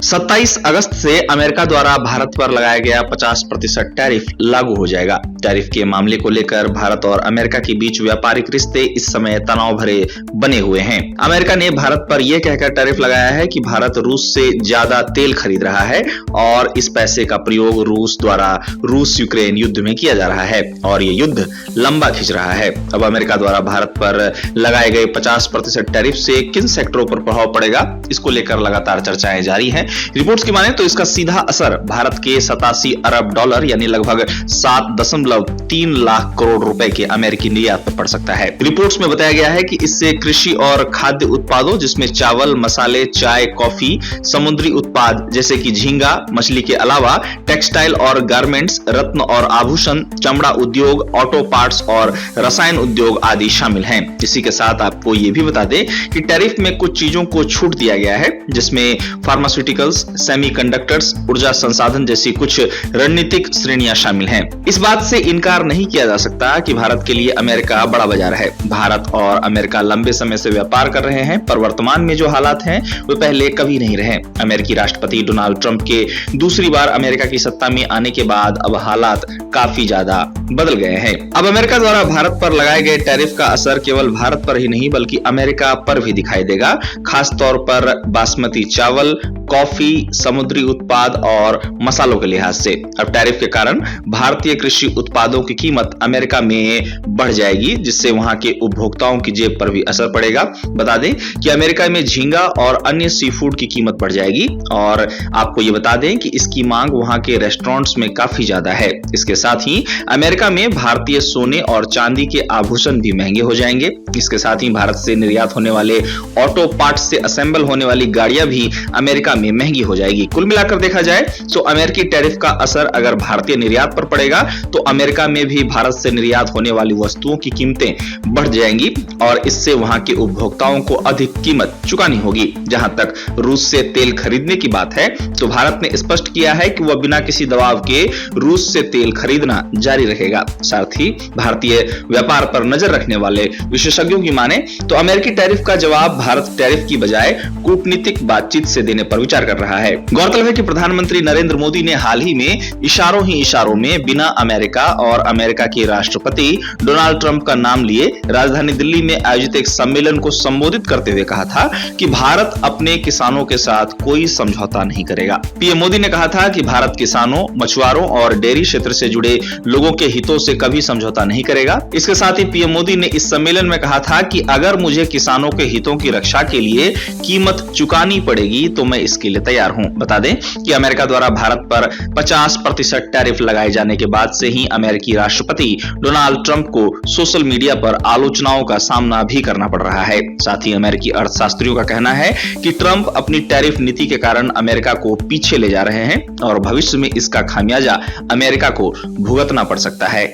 27 अगस्त से अमेरिका द्वारा भारत पर लगाया गया 50% टैरिफ लागू हो जाएगा। टैरिफ के मामले को लेकर भारत और अमेरिका के बीच व्यापारिक रिश्ते इस समय तनाव भरे बने हुए हैं। अमेरिका ने भारत पर यह कहकर टैरिफ लगाया है कि भारत रूस से ज्यादा तेल खरीद रहा है और इस पैसे का प्रयोग रूस द्वारा रूस यूक्रेन युद्ध में किया जा रहा है और ये युद्ध लंबा खिंच रहा है। अब अमेरिका द्वारा भारत पर लगाए गए 50% टैरिफ से किन सेक्टरों पर प्रभाव पड़ेगा, इसको लेकर लगातार चर्चाएं जारी हैं। रिपोर्ट्स की माने तो इसका सीधा असर भारत के 87 अरब डॉलर यानी लगभग 7.3 लाख करोड़ रुपए के अमेरिकी निर्यात पर पड़ सकता है। रिपोर्ट्स में बताया गया है कि इससे कृषि और खाद्य उत्पादों जिसमें चावल, मसाले, चाय, कॉफी, समुद्री उत्पाद जैसे कि झींगा, मछली के अलावा टेक्सटाइल और गारमेंट्स, रत्न और आभूषण, चमड़ा उद्योग, ऑटो पार्ट्स और रसायन उद्योग आदि शामिल हैं। इसी के साथ आपको ये भी बता दें कि टैरिफ में कुछ चीजों को छूट दिया गया है, जिसमें फार्मास्यूटिकल्स, सेमीकंडक्टर्स, ऊर्जा संसाधन जैसी कुछ रणनीतिक श्रेणियां शामिल हैं। इस बात से इनकार नहीं किया जा सकता कि भारत के लिए अमेरिका बड़ा बाजार है। भारत और अमेरिका लंबे समय से व्यापार कर रहे हैं, पर वर्तमान में जो हालात हैं वो पहले कभी नहीं रहे। अमेरिकी राष्ट्रपति डोनाल्ड ट्रंप के दूसरी बार अमेरिका की सत्ता में आने के बाद अब हालात काफी ज्यादा बदल गए हैं। अब अमेरिका द्वारा भारत पर लगाए गए टैरिफ का असर केवल भारत पर ही नहीं बल्कि अमेरिका पर भी दिखाई देगा, खास तौर पर बासमती चावल, कॉफी, समुद्री उत्पाद और मसालों के लिहाज से। अब टैरिफ के कारण भारतीय कृषि उत्पादों की कीमत अमेरिका में बढ़ जाएगी, जिससे वहां के उपभोक्ताओं की जेब पर भी असर पड़ेगा। बता दें कि अमेरिका में झींगा और अन्य सी फूड की कीमत बढ़ जाएगी और आपको ये बता दें कि इसकी मांग वहां के रेस्टोरेंट्स में काफी ज्यादा है। इसके साथ ही अमेरिका में भारतीय सोने और चांदी के आभूषण भी महंगे हो जाएंगे। इसके साथ ही भारत से निर्यात होने वाले ऑटो पार्ट्स से असेंबल होने वाली गाड़ियां भी अमेरिका में महंगी हो जाएगी। कुल मिलाकर देखा जाए तो अमेरिकी टैरिफ का असर अगर भारतीय निर्यात पर पड़ेगा तो अमेरिका में भी भारत से निर्यात होने वाली वस्तुओं की कीमतें बढ़ जाएंगी और इससे वहां के उपभोक्ताओं को अधिक कीमत चुकानी होगी। जहां तक रूस से तेल खरीदने की बात है तो भारत ने स्पष्ट किया है कि वह बिना किसी दबाव के रूस से तेल खरीदना जारी रखेगा। साथ ही भारतीय व्यापार पर नजर रखने वाले विशेषज्ञों की माने तो अमेरिकी टैरिफ का जवाब भारत टैरिफ की बजाय कूटनीतिक बातचीत से देने पर विचार कर रहा है। गौरतलब है कि प्रधानमंत्री नरेंद्र मोदी ने हाल ही में इशारों में बिना अमेरिका और अमेरिका के राष्ट्रपति डोनाल्ड ट्रंप का नाम लिए राजधानी दिल्ली में आयोजित एक सम्मेलन को संबोधित करते हुए कहा था कि भारत अपने किसानों के साथ कोई समझौता नहीं करेगा। पीएम मोदी ने कहा था कि भारत किसानों, मछुआरों और डेयरी क्षेत्र से जुड़े लोगों के हितों से कभी समझौता नहीं करेगा। इसके साथ ही पीएम मोदी ने इस सम्मेलन में कहा था कि अगर मुझे किसानों के हितों की रक्षा के लिए कीमत चुकानी पड़ेगी तो मैं इसके लिए तैयार हूं। बता दें कि अमेरिका द्वारा भारत पर 50% टैरिफ लगाए जाने के बाद से ही अमेरिकी राष्ट्रपति डोनाल्ड ट्रंप को सोशल मीडिया पर आलोचनाओं का सामना भी करना पड़ रहा है। साथ ही अमेरिकी अर्थशास्त्रियों का कहना है कि ट्रंप अपनी टैरिफ नीति के कारण अमेरिका को पीछे ले जा रहे हैं और भविष्य में इसका खामियाजा अमेरिका को भुगतना पड़ सकता है।